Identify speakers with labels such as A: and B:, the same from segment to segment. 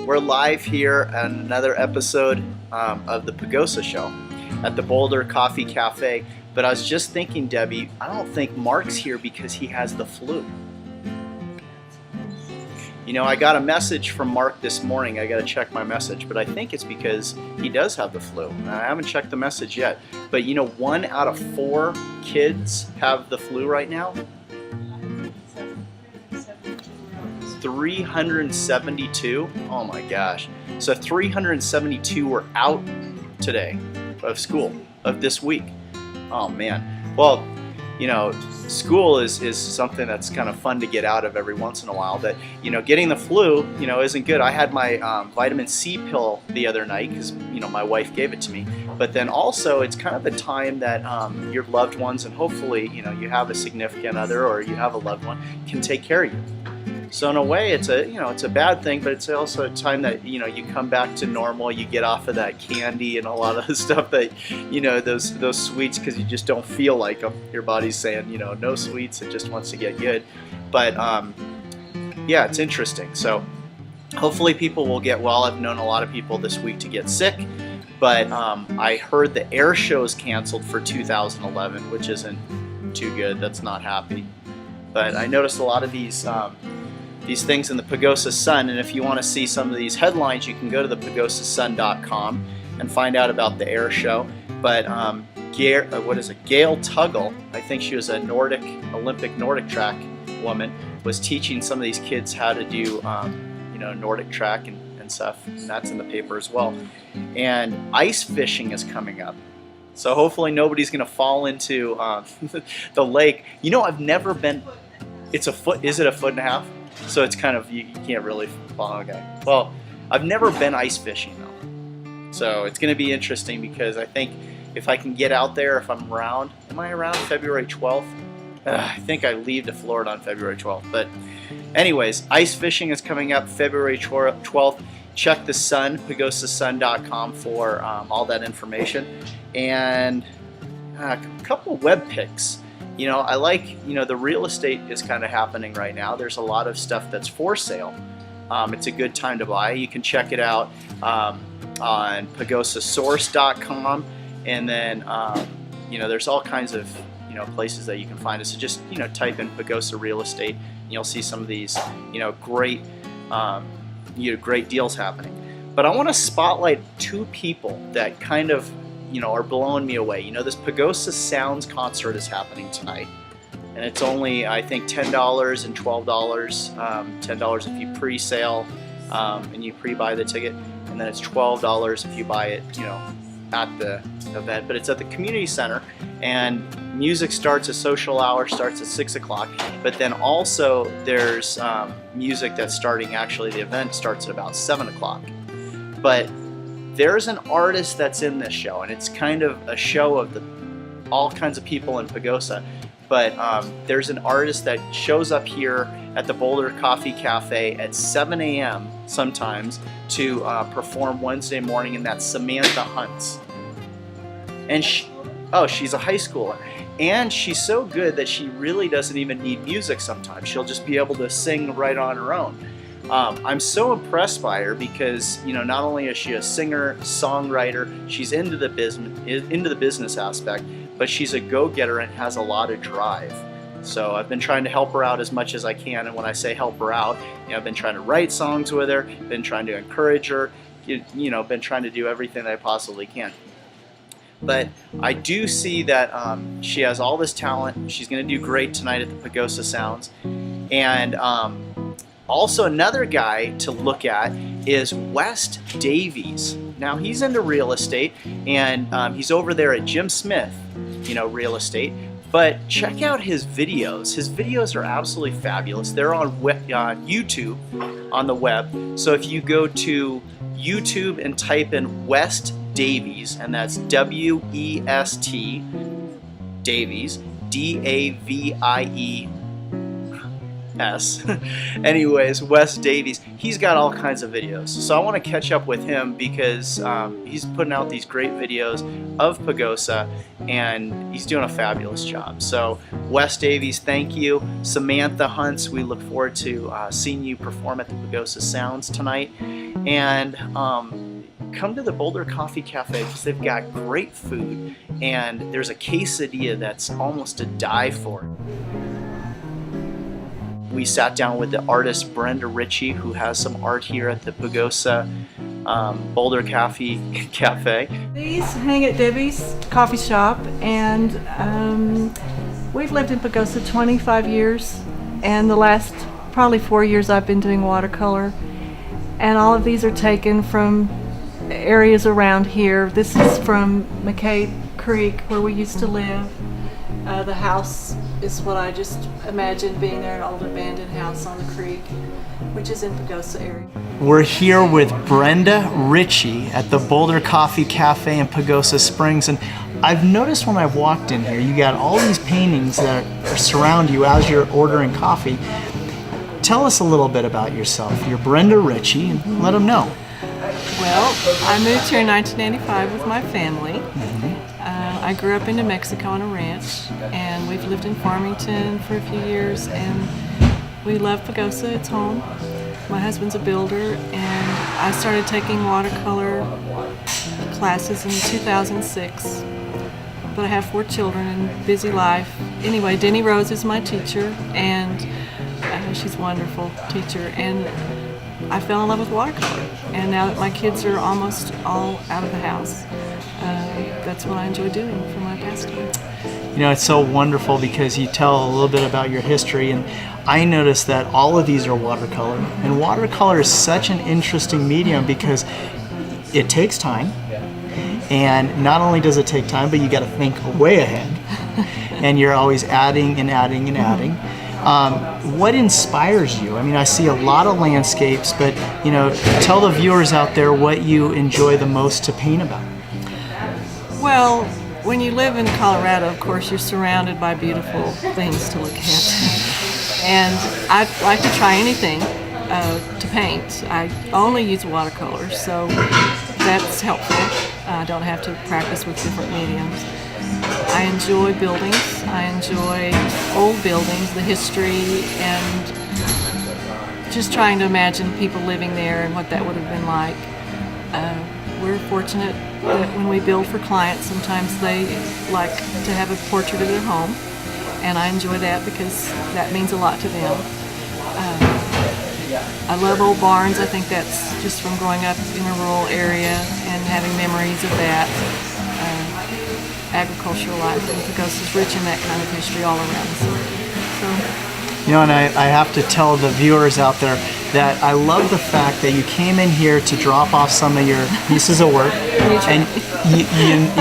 A: We're live here on another episode of the Pagosa Show at the Boulder Coffee Cafe. But I was just thinking, Debbie, I don't think Mark's here because he has the flu. You know, I got a message from Mark this morning. I got to check my message, but I think it's because he does have the flu. I haven't checked the message yet. But you know, 1 out of 4 kids have the flu right now. 372. Oh my gosh. So 372 were out today of school, of this week. Oh man. Well, you know, school is something that's kind of fun to get out of every once in a while. But, you know, getting the flu, you know, isn't good. I had my vitamin C pill the other night because, you know, my wife gave it to me. But then also it's kind of the time that your loved ones, and hopefully, you know, you have a significant other or you have a loved one, can take care of you. So in a way, it's a bad thing, but it's also a time that, you know, you come back to normal. You get off of that candy and a lot of the stuff that, you know, those sweets, because you just don't feel like them. Your body's saying, you know, no sweets. It just wants to get good. But yeah, it's interesting. So hopefully people will get well. I've known a lot of people this week to get sick, but I heard the air show is canceled for 2011, which isn't too good. That's not happy. But I noticed a lot of these things in the Pagosa Sun, and if you want to see some of these headlines, you can go to the pagosasun.com and find out about the air show. But Gail Tuggle, I think she was a Olympic Nordic track woman, was teaching some of these kids how to do you know, Nordic track and stuff, and that's in the paper as well. And ice fishing is coming up. So hopefully nobody's going to fall into the lake. You know, I've never been. It's a foot. Is it a foot and a half? So it's kind of, you can't really follow. Okay. Well, I've never been ice fishing though. So it's going to be interesting because I think if I can get out there, if I'm around, am I around February 12th? I think I leave to Florida on February 12th. But anyways, ice fishing is coming up February 12th. Check the Sun, pagosasun.com for all that information. And a couple web picks. You know, I like, you know, the real estate is kind of happening right now. There's a lot of stuff that's for sale. It's a good time to buy. You can check it out on pagosasource.com, and then, you know, there's all kinds of, you know, places that you can find it. So just, you know, type in Pagosa real estate, and you'll see some of these, you know, great deals happening. But I want to spotlight 2 people that kind of, you know, are blowing me away. You know, this Pagosa Sounds concert is happening tonight, and it's only, I think, $10 and $12. $10 if you pre-sale and you pre-buy the ticket, and then it's $12 if you buy it, you know, at the event. But it's at the community center, and music starts, a social hour starts at 6 o'clock. But then also there's music that's starting, actually the event starts at about 7 o'clock. But there's an artist that's in this show, and it's kind of a show of all kinds of people in Pagosa. But there's an artist that shows up here at the Boulder Coffee Cafe at 7 a.m. sometimes to perform Wednesday morning, and that's Samantha Hunts. And she's a high schooler. And she's so good that she really doesn't even need music sometimes. She'll just be able to sing right on her own. I'm so impressed by her because, you know, not only is she a singer, songwriter, she's into the business aspect, but she's a go-getter and has a lot of drive. So I've been trying to help her out as much as I can, and when I say help her out, you know, I've been trying to write songs with her, been trying to encourage her, you know, been trying to do everything that I possibly can. But I do see that she has all this talent. She's going to do great tonight at the Pagosa Sounds. And also, another guy to look at is West Davies. Now, he's into real estate, and he's over there at Jim Smith, you know, real estate. But check out his videos. His videos are absolutely fabulous. They're on YouTube, on the web. So if you go to YouTube and type in West Davies, and that's W-E-S-T, Davies, D-A-V-I-E, S. Anyways, Wes Davies, he's got all kinds of videos. So I want to catch up with him because he's putting out these great videos of Pagosa and he's doing a fabulous job. So Wes Davies, thank you. Samantha Hunts, we look forward to seeing you perform at the Pagosa Sounds tonight. And come to the Boulder Coffee Cafe because they've got great food, and there's a quesadilla that's almost to die for. We sat down with the artist Brenda Richey, who has some art here at the Pagosa Boulder Coffee Cafe.
B: These hang at Davies coffee shop, and we've lived in Pagosa 25 years, and the last probably 4 years I've been doing watercolor, and all of these are taken from areas around here. This is from McCabe Creek, where we used to live. The house is what I just imagined being there, an old abandoned house on the creek, which is in Pagosa area.
A: We're here with Brenda Richey at the Boulder Coffee Cafe in Pagosa Springs, and I've noticed when I've walked in here, you got all these paintings that surround you as you're ordering coffee. Tell us a little bit about yourself. You're Brenda Richey, and let them know.
B: Well, I moved here in 1985 with my family. I grew up in New Mexico on a ranch, and we've lived in Farmington for a few years, and we love Pagosa. It's home. My husband's a builder, and I started taking watercolor classes in 2006. But I have 4 children and busy life. Anyway, Denny Rose is my teacher, and she's a wonderful teacher, and I fell in love with watercolor. And now that my kids are almost all out of the house, that's what I enjoy doing for my pastime.
A: You know, it's so wonderful because you tell a little bit about your history, and I noticed that all of these are watercolor. And watercolor is such an interesting medium because it takes time. And not only does it take time, but you got to think way ahead. And you're always adding and adding and adding. What inspires you? I mean, I see a lot of landscapes, but you know, tell the viewers out there what you enjoy the most to paint about.
B: Well, when you live in Colorado, of course, you're surrounded by beautiful things to look at. And I like to try anything to paint. I only use watercolors, so that's helpful. I don't have to practice with different mediums. I enjoy buildings. I enjoy old buildings, the history, and just trying to imagine people living there and what that would have been like. We're fortunate that when we build for clients, sometimes they like to have a portrait of their home, and I enjoy that because that means a lot to them. I love old barns. I think that's just from growing up in a rural area and having memories of that. Agricultural life in Pagosa is rich in that kind of history all around us. So,
A: you know, and I have to tell the viewers out there that I love the fact that you came in here to drop off some of your pieces of work, and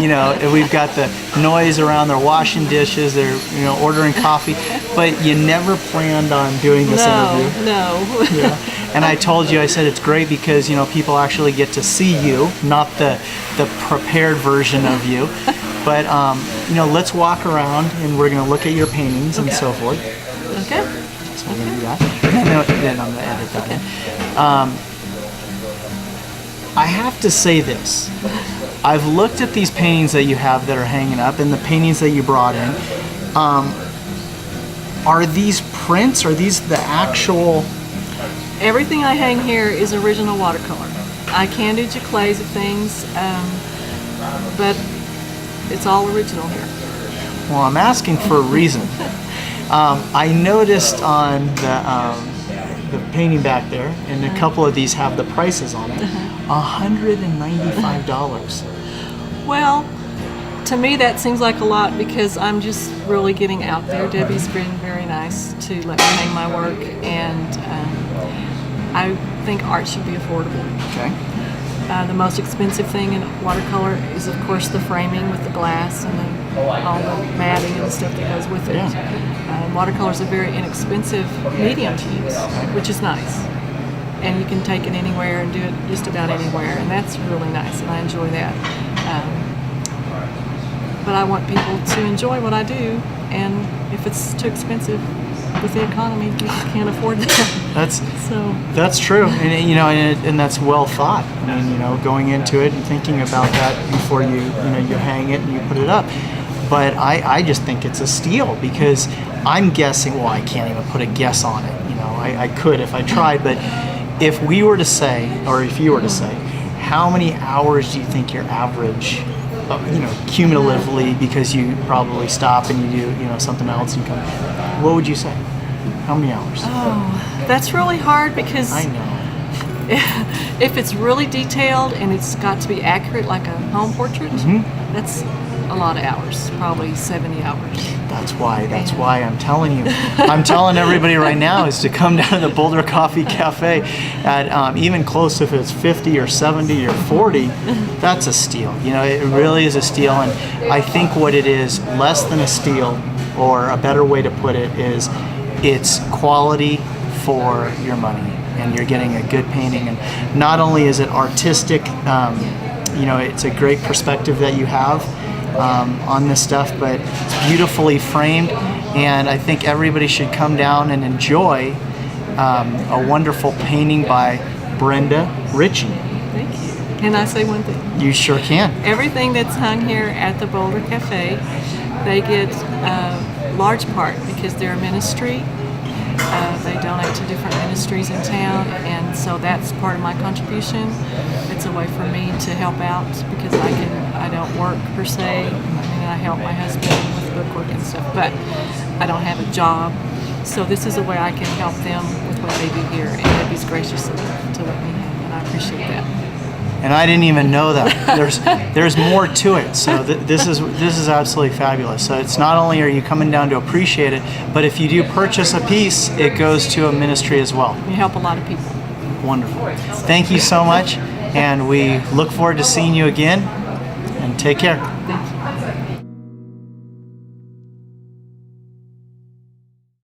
A: you know, we've got the noise around. They're washing dishes, they're ordering coffee, but you never planned on doing this interview.
B: No.
A: Yeah. And I told you, I said it's great because people actually get to see you, not the prepared version of you. But let's walk around and we're going to look at your paintings and so forth.
B: Okay.
A: So we're going to do that. Then I'm going to edit that in. I have to say this. I've looked at these paintings that you have that are hanging up and the paintings that you brought in. Are these prints? Are these the actual...
B: Everything I hang here is original watercolor. I can do giclées of things, but it's all original here.
A: Well, I'm asking for a reason. I noticed on the painting back there, and a couple of these have the prices on it, $195.
B: Well, to me that seems like a lot because I'm just really getting out there. Debbie's been very nice to let me hang my work, and I think art should be affordable.
A: Okay.
B: The most expensive thing in watercolor is, of course, the framing with the glass and all the matting and the stuff that goes with it.
A: Yeah.
B: Watercolor is a very inexpensive medium to use, which is nice. And you can take it anywhere and do it just about anywhere, and that's really nice, and I enjoy that. But I want people to enjoy what I do, and if it's too expensive with the economy, we can't afford that. That's
A: true, and that's well thought. I mean, going into it and thinking about that before you hang it and you put it up. But I just think it's a steal because I'm guessing. Well, I can't even put a guess on it. I could if I tried, but
C: if we were to say, or if you were to say, how many hours do you think your average, cumulatively, because you probably stop and you do, something else and come, what would you say? How many hours?
B: Oh, that's really hard because
C: I know.
B: if it's really detailed and it's got to be accurate, like a home portrait, that's a lot of hours, probably 70 hours.
C: That's why I'm telling you. I'm telling everybody right now is to come down to the Boulder Coffee Cafe at even close, if it's 50 or 70 or 40, that's a steal. It really is a steal. And I think what it is, less than a steal, or a better way to put it is, it's quality for your money, and you're getting a good painting. And not only is it artistic, it's a great perspective that you have on this stuff, but it's beautifully framed, and I think everybody should come down and enjoy a wonderful painting by Brenda Richey.
B: Thank you. Can I say one thing?
C: You sure can.
B: Everything that's hung here at the Boulder Cafe, they get a large part because they're a ministry. They donate to different ministries in town, and so that's part of my contribution. It's a way for me to help out because I don't work per se. I help my husband with bookwork and stuff, but I don't have a job. So this is a way I can help them with what they do here, and Debbie's gracious enough to let me have, and I appreciate that.
C: And I didn't even know that. There's more to it. So this is absolutely fabulous. So it's not only are you coming down to appreciate it, but if you do purchase a piece, it goes to a ministry as well.
B: You help a lot of people.
C: Wonderful. Thank you so much, and we look forward to seeing you again, and take care.